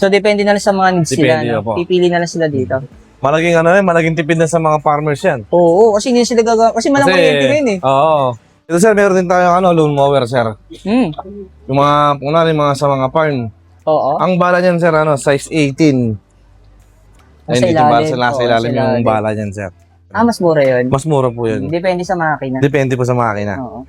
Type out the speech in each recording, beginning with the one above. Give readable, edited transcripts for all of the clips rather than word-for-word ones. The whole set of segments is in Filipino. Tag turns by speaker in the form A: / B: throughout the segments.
A: So, depende na lang sa mga needs nila.
B: Depende,
A: No?
B: opo.
A: Pipili na lang sila dito.
B: Malaking malaking tipid na sa mga farmers yan.
A: Oo, kasi hindi sila gagawa. Kasi malang kuryente rin eh.
B: Oo. Ito sir, meron din tayong lawn mower sir.
A: Hmm.
B: Yung mga sa mga farm.
A: Oo.
B: Ang bala niyan sir, size 18.
A: Nasa
B: Ayun, dito
A: ilalim.
B: nasa
A: Oo,
B: ilalim
A: nasa
B: yung
A: ilalim.
B: bala niyan sir.
A: Mas mura yun.
B: Mas mura po yun.
A: Depende sa makina.
B: Depende po sa makina.
A: Oo.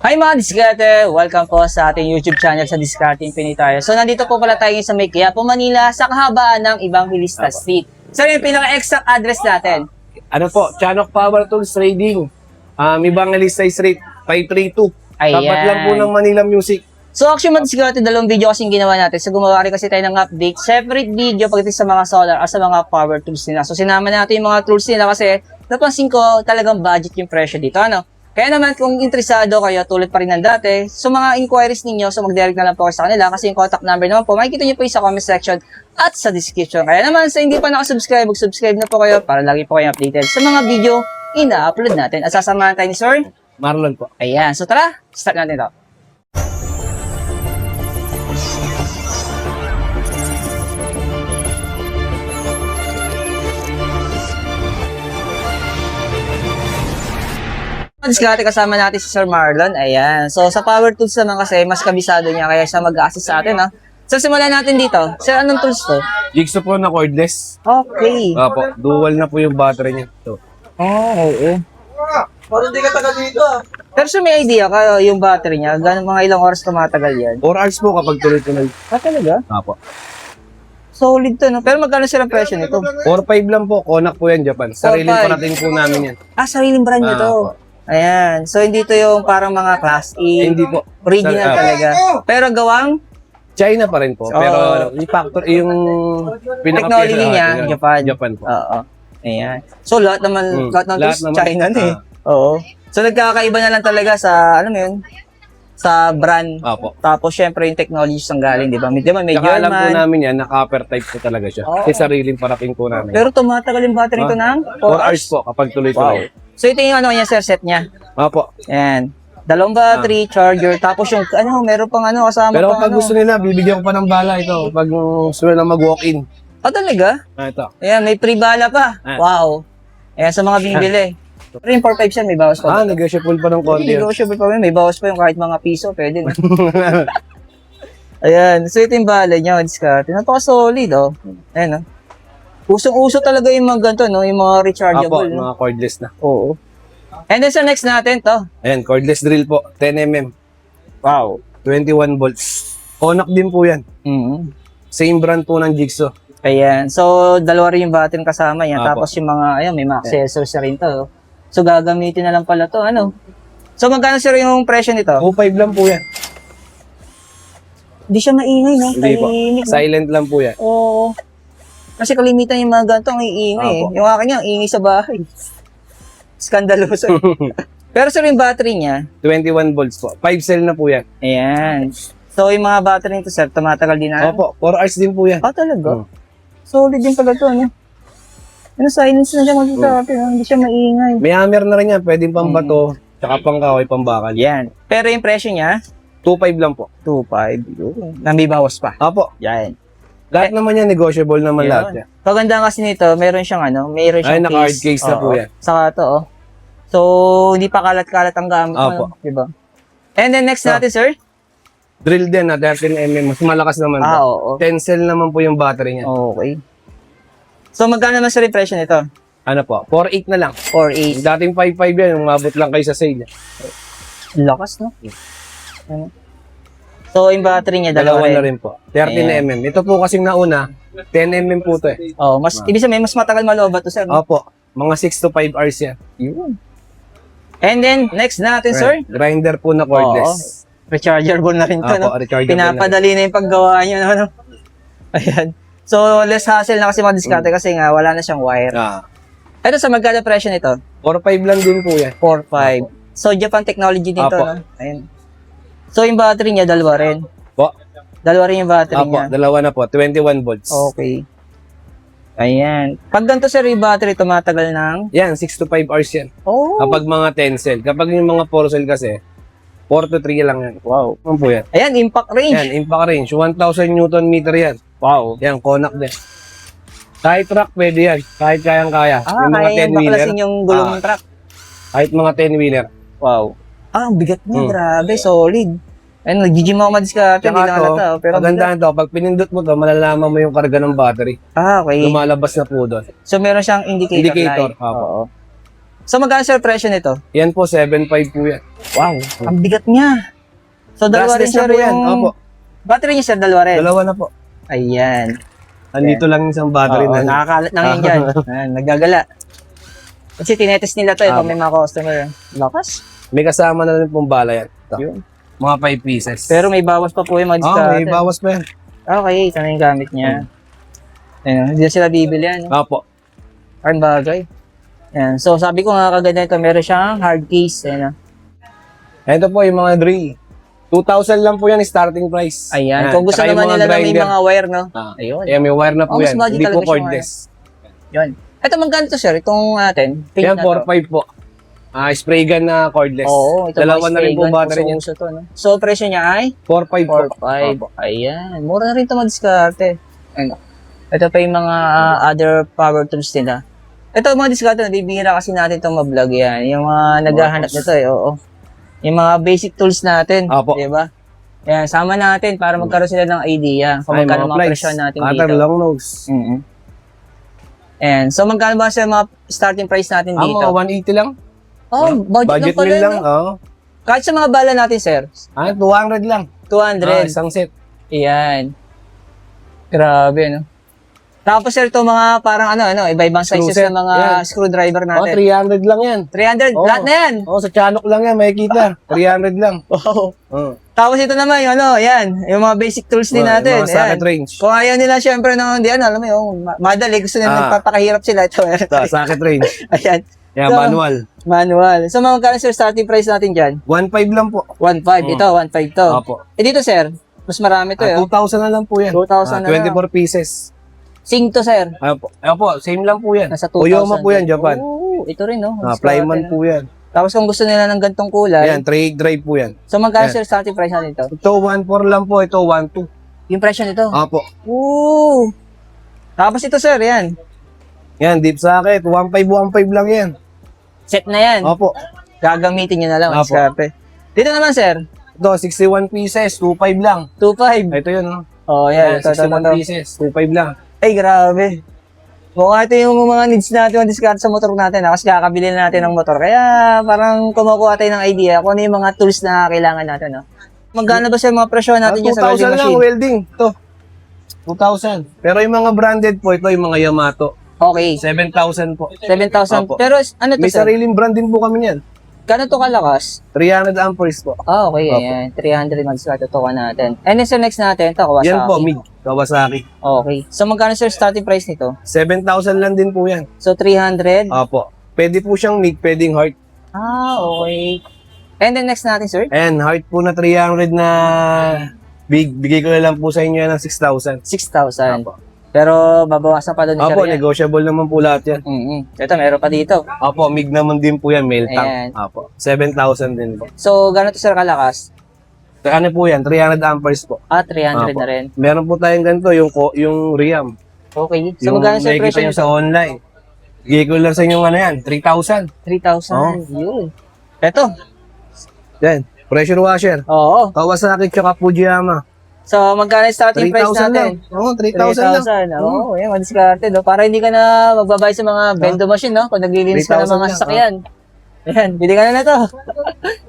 A: Hi mga diskarte! Welcome po sa ating YouTube channel sa Discarding Pinoy tayo. So nandito po pala tayo sa May Quiapo, Manila sa kahabaan ng Evangelista Street. So yung pinaka-exact address natin.
C: Ano po, Chanok Power Tools Trading. Evangelista Street, 532.
A: Ayan.
C: Tapat lang po ng Manila Music.
A: So actually mga diskarte, dalawang video kasing ginawa natin. So gumawa rin kasi tayo ng update. Separate video pagdating sa mga solar o sa mga power tools nila. So sinama natin yung mga tools nila kasi napansin ko talagang budget yung presyo dito. Ano? Kaya naman kung interesado kayo, tulad pa rin ng dati, so mga inquiries ninyo, so mag-direct na lang po kayo sa kanila kasi yung contact number naman po, makikita nyo po yung sa comment section at sa description. Kaya naman sa hindi pa nakasubscribe, mag-subscribe na po kayo para lagi po kayo updated sa mga video ina-upload natin. At sasamahan tayo ni Sir.
C: Marlon po.
A: Ayan, so tara, start natin ito. Diskarte kasama natin si Sir Marlon. Ayan. So, sa power tools naman kasi, mas kabisado niya kaya siya mag-assist sa atin, no? So, simulan natin dito. Sir, anong tools to?
C: Jigsaw po na cordless.
A: Okay.
C: Opo, dual na po yung battery niya. Ito.
A: Oo.
B: Parang di ka taga dito
A: Pero sir, may idea ka yung battery niya? Gano'ng mga ilang oras tumatagal yan?
C: 4 hours po kapag tuloy-tuloy.
A: Talaga?
C: Opo.
A: Solid to, no? Pero magkano sir ang presyo nito?
C: 4.5 lang po, Konak po yan, Japan. Sariling
A: 4.5.
C: parating po namin yan.
A: Sariling brand nyo to.
C: Opo.
A: Ayan. So, hindi to yung parang mga Class A.
C: Hindi po.
A: Original talaga. Pero gawang
C: China pa rin po. Pero yung factor, yung
A: technology niya, Japan.
C: Japan po.
A: Oo. Ayan. So, lahat naman, lahat ng
C: Lahat
A: tools,
C: naman.
A: China na eh. Oo. So, nagkakaiba na lang talaga sa, ano mo yun, sa brand.
C: Opo.
A: Tapos, syempre, yung technology ang galing, di ba? May
C: Tsaka alam po
A: German.
C: namin yan, na copper type po talaga siya.
A: Oo.
C: Kasi sariling parating po namin.
A: Pero tumatagal yung battery ito ng
C: 4 hours po kapag tuloy-tuloy.
A: So, ito yung ano niya, sir, set niya.
C: Opo.
A: Ayan. Dalawang battery, charger, tapos yung, meron pang kasama
C: Pero
A: pang
C: pag gusto nila, bibigyan ko pa ng bala ito. Pag gusto nila mag-walk-in.
A: Talaga?
C: Ito.
A: Ayan, may free bala pa.
C: Ah.
A: Wow. Ayan, sa mga binibili. Pero yung 4.5 siya, may bawas pa.
C: Negotiable pa ng konti. yun.
A: Negotiable pa rin, may bawas pa yung kahit mga piso, pwede na. Ayan, so ito yung bala niya, diskarte. Napaka-solid, oh. Ayan, oh. Usong-uso talaga yung mga ganito, no? Yung mga
C: Opo,
A: rechargeable, no?
C: mga cordless na.
A: Oo. And then sa next natin, to.
C: Ayan, cordless drill po. 10mm.
A: Wow.
C: 21 volts. Konak din po yan.
A: Mm.
C: Same brand po ng Jigsaw.
A: Ayan. So, dalawa rin yung battery kasama yan.
C: Apo.
A: Tapos yung mga, ayan, may mga accessories na rin to. Oh. So, gagamitin na lang pala to, ano? So, magkano sir yung presyo nito?
C: 2.5 lang po yan.
A: Hindi siya maingay, no?
C: Hindi po.
A: Tahimik, no?
C: Silent lang po yan.
A: Oo. Kasi kalimitan yung mga ganito ang iingay eh.
C: Apo.
A: Yung akin niya, ang ingay sa bahay. Skandaloso. Pero sir, yung battery niya,
C: 21 volts po. 5 cell na po yan.
A: ayan. So, yung mga battery nito sir, tumatagal din na.
C: Opo, 4 hours din po yan.
A: Talaga? Solid din pala to, ano? Ano, silence na siya magsasabi, hindi siya maingay.
C: May hammer na rin yan. Pwedeng pang bato, tsaka pang kahoy, pang bakal.
A: Yan. Pero yung presyo niya,
C: 2.5 lang po.
A: 2.5. Yun. Nambibawas pa.
C: Opo.
A: Yan.
C: Lahat naman yan, negotiable naman lahat yan.
A: Paganda kasi nito, meron siyang mayroon
C: Ay,
A: siyang
C: naka-hard case na po yan.
A: Saka to, oh. So, hindi pa kalat-kalat ang gamit mo,
C: Opo.
A: di ba? And then next natin, sir?
C: Drill din na 13mm. Mas malakas naman po.
A: Oo.
C: 10 cell naman po yung battery niya.
A: Okay. So, magkano naman sa impression nito?
C: Ano po? 4.8 na lang.
A: 4.8.
C: Dating 5.5 yan, umabot lang kayo sa sale.
A: Lakas, no? Ano? So, yung battery niya,
C: Dalawa
A: dalawa
C: na rin po. 13mm. Ito po kasing nauna, 10mm po to eh.
A: Oh, ibig sabihin, mas matagal malobat to, sir. No?
C: Opo. Mga 6 to 5 hours yan.
A: Yun. And then, next natin, sir?
C: Grinder po na cordless.
A: Rechargeable na rin to, no?
C: Opo, rechargeable
A: Pinapadali na yung paggawa niyo, no? Ayan. So, less hassle na kasi mga diskarte kasi nga, wala na siyang wire.
C: na.
A: Ito sa magkano presyo nito?
C: 4.5 lang din po yan.
A: 4.5. So, Japan technology din to,
C: Apo.
A: no? Ayan. So, yung battery niya, dalawa rin.
C: Po.
A: Dalawa rin yung battery
C: Opo,
A: niya.
C: dalawa na po. 21 volts.
A: Okay. Ayan. Pag ganito sir, yung battery, tumatagal ng...
C: Yan, 6 to 5 hours yan.
A: Oh.
C: Kapag mga 10 cell. Kapag yung mga 4 cell kasi, 4 to 3 lang yan. Wow. Ano po yan?
A: Ayan, impact range.
C: Yan, impact range. 1,000 Newton meter yan.
A: Wow.
C: Yan, konak din. Kahit truck, pwede yan. Kahit kayang-kaya.
A: Ah,
C: Yung mga
A: kaya yung
C: 10-wheeler.
A: baklasin yung gulong ng truck.
C: Kahit mga 10-wheeler.
A: Wow. Ah, ang bigat niya,
C: Hmm.
A: grabe, solid. Ayun, nag-gym ako madiskarte, hindi
C: Tsaka
A: na
C: to,
A: halata. Pero bigat.
C: pagandahan to, pag pinindot mo to, malalaman mo yung karga ng battery.
A: Ah, okay.
C: Lumalabas na po doon.
A: So, meron siyang indicator, light.
C: Opo.
A: Oo. So, magkano sir presyo nito?
C: Yan po, 7.5 po yan.
A: Wow, ang bigat niya. So, dalawa rin
C: Brushless na
A: sir
C: po yan.
A: yung...
C: Opo.
A: Battery niya sir, dalawa rin.
C: Dalawa na po.
A: Ayan.
C: Andito lang isang battery
A: Oo,
C: na.
A: nakakalat na ngayon dyan. Ayan, naggagala. Kasi tinetest nila to, kung may mga customer. Lakas.
C: May kasama na rin pong bala yan. Ito.
A: Yun.
C: Mga 5 pieces.
A: Pero may bawas pa po yung mga
C: oh,
A: diskarte.
C: may bawas pa yan.
A: Okay, ito na yung gamit niya. Ayun, hindi na sila bibili yan.
C: Opo.
A: Ang bagay. Ayan. So, sabi ko nga kaganda ito, meron siyang hard case. Ayan.
C: Ito po yung mga drill. 2,000 lang po yan starting price.
A: Ayan.
C: Yan.
A: Kung gusto
C: Tsaka yung
A: naman
C: mga
A: nila na may
C: grinder.
A: mga wire, no?
C: Ayun. Ayan, may wire na po
A: Oh, mas
C: yan.
A: budget
C: Hindi po
A: talaga siya,
C: cordless.
A: Yun. Ito, magkano to, sir? Itong atin? Pin
C: Yan,
A: na to.
C: 4.5 po. Spray gun na cordless.
A: Oo, ito
C: Dalawa na rin po battery niya.
A: uso to, no? So, presyo niya ay?
C: 4.5 po.
A: 4.5.
C: Opo.
A: Ayan. Mura na rin ito madiskarte. Ayan. Ito pa yung mga other power tools nila. Ito mga diskarte, bibihira kasi natin itong ma-vlog yan. Yung mga naghahanap nito eh, oo. Yung mga basic tools natin,
C: Opo.
A: di ba? Yan, sama natin para magkaroon sila ng idea kung
C: Ay,
A: magkano mga
C: plies.
A: presyo natin
C: Cutter,
A: dito.
C: long nose.
A: Mm-hmm. And so magkano ba sa mga starting price natin dito?
C: Mga 180 lang.
A: Oh, budget, lang pala.
C: Budget meal lang.
A: No?
C: Oo.
A: Kahit sa mga bala natin, sir,
C: 200 lang.
A: 200.
C: Isang set.
A: Ayan. Grabe, no? Tapos, sir, ito mga parang iba-ibang
C: Screw
A: sizes
C: set.
A: ng mga
C: Yan.
A: screwdriver
C: Oh,
A: natin.
C: 300 lang yan.
A: 300,
C: Oh.
A: lahat na yan.
C: Oh, sa Chanok lang yan, makikita. 300 lang.
A: Wow.
C: Oh.
A: Tapos ito naman, yung yan, yung mga basic tools din natin.
C: Mga socket
A: Ayan.
C: range.
A: Kung ayaw nila, syempre, hindi, alam mo yung madali, gusto nila nagpapakahirap sila. Ito,
C: Ito, socket range.
A: ayan.
C: Yan,
A: So,
C: manual.
A: Manual. So, mga magkano, sir, starting price natin dyan?
C: 1.5 lang po.
A: 1.5. Ito, 1.5 to.
C: Opo.
A: Eh, dito, sir, mas marami to, eh.
C: 2,000 na lang po yan.
A: 2,000 na lang.
C: 24 pieces.
A: Sing to, sir.
C: Opo, same lang po yan.
A: Nasa 2,000.
C: Uyoma po yan, Japan.
A: Oo, ito rin, no?
C: Plyman po yan.
A: Tapos kung gusto nila ng gantong kulay,
C: Yan, trade drive po yan.
A: so magkano,
C: Yan.
A: sir, starting price natin ito?
C: Ito, 1.4 lang po. Ito, 1.2.
A: Yung presyo nito?
C: Opo.
A: Oo. Tapos ito, sir, yan.
C: Yan, deep socket. 1.5 lang yan.
A: Set na yan.
C: Opo.
A: Gagamitin nyo na lang.
C: Opo.
A: Diskarte. Dito naman, sir.
C: Ito, 61 pieces. 2.5 lang.
A: 2.5.
C: Ito yun, no?
A: Oh, yan. Ito,
C: 61 pieces. 2.5 lang.
A: Ay, grabe. Mukha ito yung mga needs natin ang discard sa motor natin. Kasi kakabili na natin ng motor. Kaya parang kumukuha tayo ng idea kung ano yung mga tools na kailangan natin. No? Magkano ba sa mga presyo natin dyan sa welding
C: 2,000 lang
A: machine?
C: welding. Ito. 2,000. Pero yung mga branded po, ito yung mga Yamato.
A: Okay.
C: 7,000 po.
A: 7,000.
C: Opo.
A: Pero ano to,
C: May
A: sir?
C: sariling brand din po kami niyan.
A: Kano to kalakas?
C: 300 amperes po.
A: Ah, okay.
C: Opo.
A: Ayan. 300 mag-start ito natin. And then sa next natin, ito, Kawasaki.
C: Yan po, MIG. Kawasaki.
A: Okay. So magkano, sir, starting price nito?
C: 7,000 lang din po yan.
A: So 300?
C: Opo. Pwede po siyang MIG, pwedeng heart.
A: Ah, okay. And then next natin, sir?
C: And heart po na 300 na big. Bigay ko na lang po sa inyo yan ng 6,000.
A: 6,000.
C: Opo.
A: Pero babawasan pa doon ni
C: Opo,
A: sir yan.
C: negotiable naman po lahat yan.
A: Ito, meron pa dito.
C: Opo, MIG naman din po yan, mail
A: Ayan.
C: tank. Opo, 7,000 din po.
A: So, gano'n to, sir, kalakas?
C: Ano po yan, 300 amperes po.
A: Ah, 300
C: Opo.
A: na rin.
C: Meron po tayong ganito, yung Riam.
A: Okay. So,
C: Yung
A: magkano, sir,
C: nakikita
A: presyo
C: nyo
A: nito?
C: sa online. Bigay ko lang sa inyo ano yan, 3,000.
A: 3,000. Yun. Ito.
C: Yan, pressure washer.
A: Oo.
C: Kawasaki tsaka Fujiyama.
A: So, magkano yung starting price
C: 3,000 lang.
A: natin?
C: Oo, 3,000 lang.
A: 3,000. Oo, yan, madiskarte, no? Para hindi ka na magbabay sa mga vendo machine, no? Kung naglilinis ka ng
C: 3,000
A: mga
C: lang,
A: sasakyan. Ayan, bili ka na to.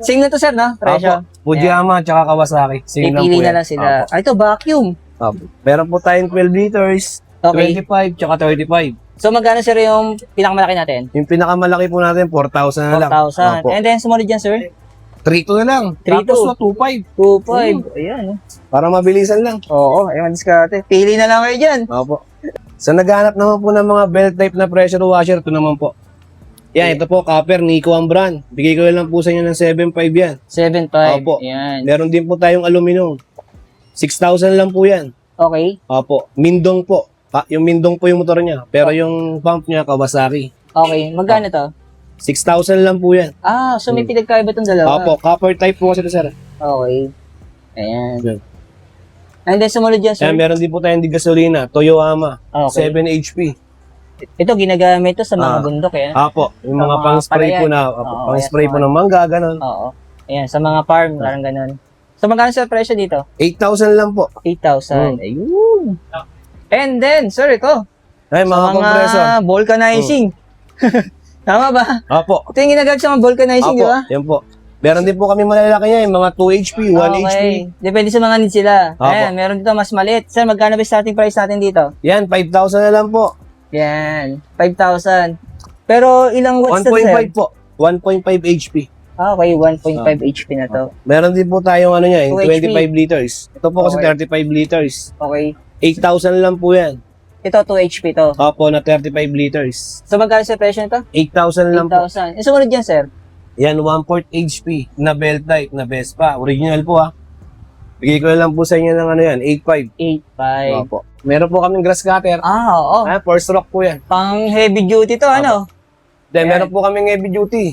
A: Sing na to, sir, no? Presyo.
C: Opo, Fujiyama tsaka Kawasaki. Same lang
A: Pipili
C: po
A: na
C: yan.
A: lang sila.
C: Opo.
A: Ah, ito, vacuum.
C: Opo. Meron po tayong 12 liters,
A: Okay.
C: 25 tsaka 35.
A: So, magkano, sir, yung pinakamalaki natin?
C: Yung pinakamalaki po natin, 4,000 na lang.
A: 4,000.
C: Opo.
A: And then, sumunod dyan, sir?
C: 3,2 na lang.
A: 3,2.
C: Tapos 2,500.
A: 2,500. Ayan, no?
C: Para mabilisan lang.
A: Oo, ayun, diskarte. Pili na lang kayo dyan.
C: Opo. Sa naghanap naman po ng mga belt type na pressure washer, ito naman po. Yan, ito po, copper, Nico ang brand. Bigay ko lang po sa inyo ng 7,500 yan.
A: 7,500.
C: Opo.
A: Ayan.
C: Meron din po tayong aluminum. 6,000 lang po yan.
A: Okay.
C: Opo. Mindong po. Yung Mindong po yung motor niya. Pero yung pump niya, Kawasaki.
A: Okay. Magkano to?
C: 6,000 lang po yan.
A: Ah, so may pinagkaiba itong dalawa.
C: Opo, copper type po kasi ito, sir.
A: Okay. Ayan.
C: Yan.
A: And then sumunod dyan, sir.
C: Kaya meron din po tayong di gasolina, Toyoama,
A: Okay.
C: 7 HP.
A: Ito, ginagamit to sa mga
C: Ah.
A: bundok, eh.
C: Apo, yung
A: Sa
C: mga
A: mga
C: pang-spray po
A: palayan.
C: na,
A: Oo,
C: pang-spray
A: yes,
C: po ng mangga, ganun.
A: Oo. Ayan, sa mga farm, parang ganun. So, magkano sa presyo dito?
C: 8,000 lang po.
A: 8,000. Ayun. And then, sir, ito.
C: Ay, mga
A: Sa
C: kompreso.
A: mga vulcanizing. Tama ba?
C: Apo.
A: Ito yung ginagamit sa mga vulcanizing, di
C: Apo,
A: ba?
C: yan po. Meron din po kami malalaki niya, yung mga 2 HP, 1 HP.
A: Depende sa mga needs sila.
C: Opo.
A: Ayan, meron dito mas maliit. Sir, magkano ba yung starting price natin dito?
C: Yan, 5,000 na lang po.
A: Yan, 5,000. Pero ilang watts to, sir?
C: 1.5 po. 1.5 HP.
A: Ah, okay, 1.5 HP na to.
C: Meron din po tayong ano niya, yung
A: 2 HP.
C: 25 liters. Ito po kasi
A: Okay.
C: 35 liters.
A: Okay.
C: 8,000 lang po yan.
A: Ito, 2 HP to.
C: Opo, na 35 liters.
A: So, magkano sa presyo nito?
C: 8,000 lang po.
A: 8,000. Yung sumunod dyan, sir?
C: Yan, 1/4 HP na belt type na Vespa. Original po ha. Bigay ko na lang po sa inyo ng ano yan, 8.5.
A: 8.5.
C: Opo. Meron po kaming grass cutter.
A: Ah, oo.
C: 4 stroke po yan.
A: Pang heavy duty to, ano?
C: Then,
A: Ayan.
C: meron po kaming heavy duty.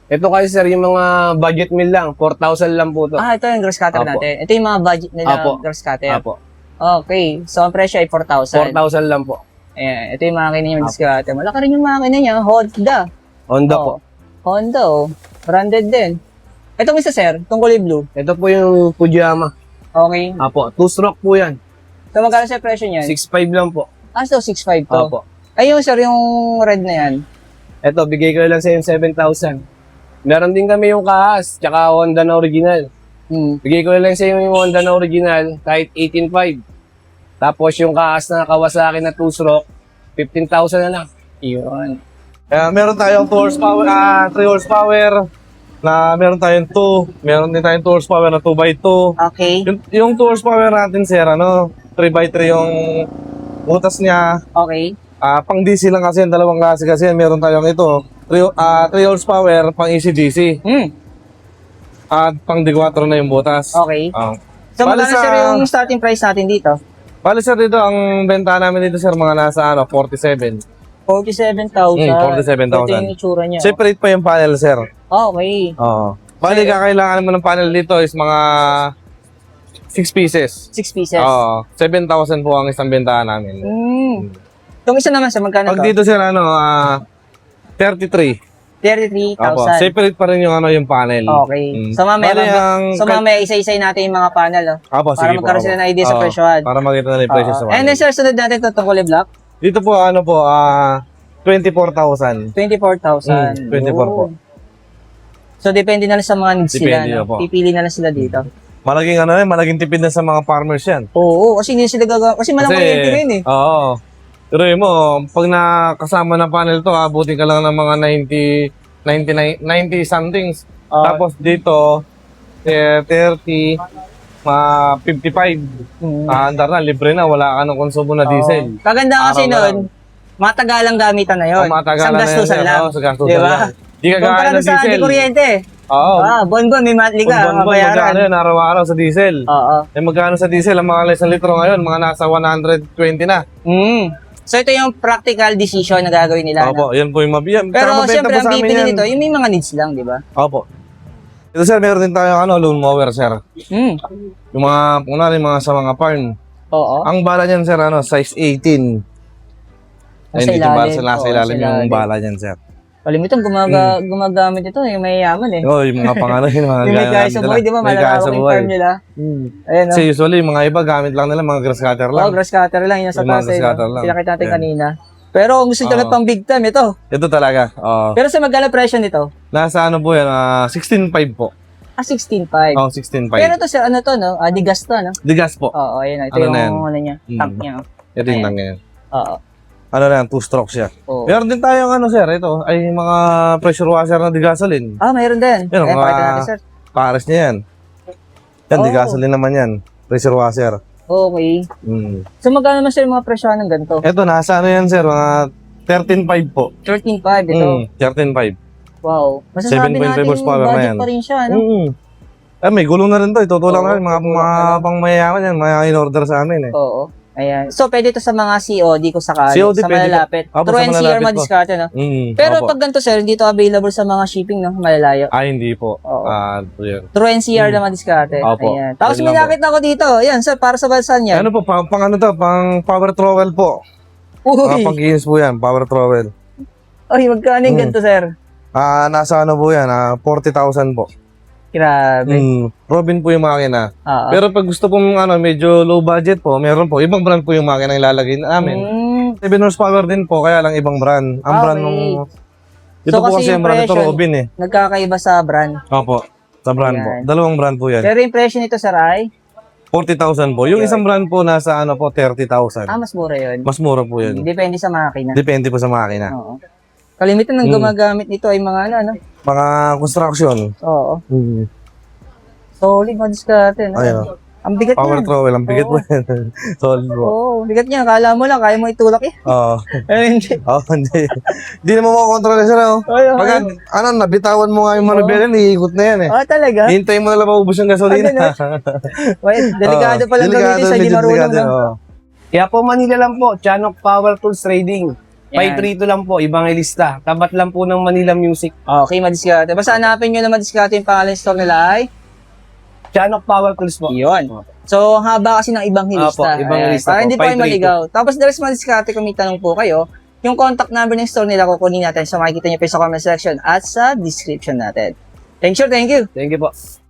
C: Ito kasi sir, yung mga budget meal lang, 4,000 lang po to.
A: Ah, ito yung grass cutter
C: Apo.
A: natin. Ito yung mga budget nila
C: Apo.
A: grass cutter.
C: Apo.
A: Okay. So, ang presyo ay 4,000.
C: 4,000 lang po.
A: Ayan. Ito yung makina niya, grass cutter. Malaki rin yung makina niya. Honda.
C: Honda
A: Oo.
C: po.
A: Honda, oh. Branded din. Itong isa, sir. Itong kulay blue.
C: Ito po yung Fujiyama.
A: Okay.
C: Apo, 2 stroke po yan.
A: So, magkano sa presyo niyan?
C: 6.5 lang po.
A: Ah, so 6.5 to.
C: Apo.
A: Ay, yung sir, yung red na yan.
C: Ito, bigay ko lang sa yung 7,000. Meron din kami yung Kahas, tsaka Honda na original. Bigay ko lang sa yung Honda na original, kahit 18.5. Tapos yung Kahas na Kawasaki na 2 stroke, 15,000 na lang.
A: Yun.
B: Meron tayong 2 horsepower, 3 horsepower, na meron tayong 2, meron din tayong 2 horsepower na 2x2.
A: Okay.
B: Yung 2 horsepower natin, sir, 3x3 yung butas niya.
A: Okay.
B: Pang DC lang kasi, yung dalawang klase kasi. Meron tayong ito, 3 horsepower, pang AC-DC. At pang D4 na yung butas.
A: Okay. So,
B: Bale
A: magkano sir yung starting price natin dito?
B: Bale, sir, dito, ang benta namin dito, sir, mga nasa 47.
A: 47,000.
B: 47,000.
A: Ito yung itsura niya.
B: Separate pa yung panel, sir.
A: Okay.
B: Oo. Bali, kakailangan mo ng panel dito is mga 6 pieces.
A: 6 pieces.
B: Oo. 7,000 po ang isang bentahan namin.
A: Itong isa naman sa magkano
B: Pag
A: to?
B: dito, sir, 33.
A: 33,000.
B: Opo. Separate pa rin yung panel.
A: Okay. So, mamaya,
B: Bali,
A: mamaya isa-isay natin yung mga panel, oh.
B: Opo,
A: Para
B: sige po.
A: magkaroon sila ng idea sa
B: Oo,
A: presyohan.
B: Para makita na yung presyo sa
A: And then,
B: panel.
A: sir, sunod natin ito, itong kulay black.
B: Dito po, 24,000.
A: 24,000.
B: 24 po.
A: Oh. So, depende na lang sa mga needs sila.
B: Depende
A: No?
B: na po.
A: Pipili na lang sila dito.
B: Malaking tipid na sa mga farmers yan.
A: Oo, kasi hindi sila gagawa. Kasi malang kuryente rin eh.
B: Oo. Pero yun mo, pag nakasama na panel to, abutin ka lang ng mga 90 somethings. Tapos dito, 30, 55. Andar na, libre na, wala ka ng konsumo na diesel.
A: Kaganda kasi
B: Araw na
A: nun, matagalang gamitan na yun.
B: Matagalan
A: Isang
B: na
A: gastusan
B: yan,
A: lang.
B: oo, sa gastusan
A: Diba?
B: lang. Di ka gaya
A: Kumpara
B: ng
A: doon sa hindi
B: diesel.
A: kuryente.
B: Oo.
A: Bon-bon, may monthly ka,
B: Magkano
A: mabayaran.
B: yun, araw-araw sa diesel.
A: Oo.
B: Eh magkano sa diesel, ang mga isang litro ngayon, mga nasa 120 na.
A: So ito yung practical decision na gagawin nila.
B: Opo,
A: No?
B: yan po yung mabiyam.
A: Pero siyempre, ang bibili nito, yung may mga needs lang, di ba?
B: Opo. Ito sir, meron din tayo lawn mower sir. Yung mga, mga sa mga farm.
A: Oo.
B: Ang bala niyan sir, size 18. Ayun, dito bala sa nasa ilalim yung bala niyan sir.
A: Kalimutan, gumagamit ito, yung mayayaman eh.
B: Oh, yung mga yung mga
A: Yung may kaya sa buhay, di ba? Malawak yung farm nila. Ayan, no?
B: Kasi usually, mga iba gamit lang nila, mga grass cutter lang.
A: Oh, grass cutter lang, yung nasa
B: Yung mga
A: taas
B: grass
A: eh.
B: cutter
A: No?
B: lang.
A: Pinakita natin
B: Ayan.
A: kanina. Pero kung gusto nyo pang big time, ito.
B: Ito talaga. Oh.
A: Pero sa magkano presyo nito?
B: Nasa po yan, 16.5 po.
A: 16.5.
B: Oh, 16.5.
A: Pero to sir, ano to, no? Digas to, no?
B: Digas po.
A: Oo, ayun. Ito
B: Ano
A: yung
B: na yan?
A: ano niya, tank niya.
B: Ito yung
A: Ayan.
B: lang yan.
A: Oo.
B: Ano na yan, 2 strokes siya.
A: Oo.
B: Meron din tayong sir, ito, ay mga pressure washer na digasolin.
A: Mayroon din.
B: Yan,
A: Ayan,
B: mga-
A: pakita natin, sir.
B: Pares niya yan. Yan,
A: Oh.
B: digasolin naman yan. Pressure washer.
A: Okay. So, magkano naman sir yung mga presyo ng ganito?
B: Ito, nasa yan sir, mga 13.5 po.
A: 13.5 ito.
B: 13.5.
A: Wow. Masasabi
B: 7.5
A: natin
B: horsepower na
A: budget
B: yan.
A: pa rin siya, no?
B: May gulong na rin to. Itutulak
A: Oo,
B: na rin. Mga
A: tutulak na lang.
B: pang mayayaman yan. Mga in-order sa amin eh.
A: Oo. Ayan. So, pwede ito sa mga COD kung sakali.
B: COD
A: sa
B: pwede
A: malalapit.
B: po. Opo,
A: True
B: sa
A: NCR
B: malalapit po.
A: madiskarte, no? Pero
B: Opo.
A: pag ganito, sir, hindi ito available sa mga shipping, no? Malalayo.
B: Hindi po.
A: Oo.
B: Yun.
A: True NCR na madiskarte.
B: Opo.
A: Ayan. Tapos
B: Yun
A: may
B: lang po.
A: nakita ko dito. Ayan, sir, para sa bansan yan.
B: Ano po, pang ano to, pang power trowel po.
A: Uy!
B: Pang kinis po yan, power trowel.
A: Ay, magkano yung ganito, sir?
B: Nasa ano po yan, 40,000 po.
A: Grabe.
B: Robin po yung makina.
A: Oo.
B: Pero pag gusto pong medyo low budget po, meron po. Ibang brand po yung makina yung ilalagay namin. 7 horsepower din po, kaya lang ibang brand. Ang brand
A: Okay.
B: nung...
A: So,
B: Ito po
A: kasi
B: kasi
A: yung
B: yung brand ito,
A: presyo,
B: Robin eh.
A: Nagkakaiba sa brand.
B: Opo, sa brand po.
A: Ayan.
B: Dalawang brand po yan.
A: Pero yung presyo nito, sir, ay?
B: 40,000 po. Yung isang brand po nasa 30,000.
A: Mas mura yun.
B: Mas mura po yun.
A: Depende sa makina.
B: Depende po sa makina.
A: Oo. Kalimitan ng gumagamit nito ay mga ano?
B: Mga construction.
A: Oo. Solid madiskarte, no?
B: Ayun.
A: Ang bigat
B: Power
A: niya.
B: trowel, ang bigat po yan. Solid po.
A: Oo, bigat niya. Kala mo lang, kaya mo itulak eh.
B: Oo.
A: Hindi.
B: Hindi. Hindi naman makakontrol na siya.
A: Ayun,
B: Pag nabitawan mo nga yung manubela, iikot na yan eh.
A: talaga?
B: Hintayin mo na lang maubos yung gasolina.
A: Wait, delikado pala gamitin sa hindi marunong. No?
C: Kaya po Manila lang po, Chanok Power Tools Trading.
A: Yan.
C: 532 lang po, ibang ilista. Tabat lang po ng Manila Music.
A: Okay, madiskarte. Basta hanapin nyo na madiskarte yung pangalan ng store nila ay
C: Chanok Power Tools po.
A: yun. So, haba kasi ng ibang hilista.
C: Opo, ibang
A: Ayan,
C: hilista
A: para
C: po,
A: hindi pa kayo
C: 532.
A: maligaw. Tapos, dahil sa madiskarte, kung may tanong po kayo, yung contact number ng store nila, kukunin natin. So, makikita nyo pa sa comment section at sa description natin. Thank you.
C: Thank you po.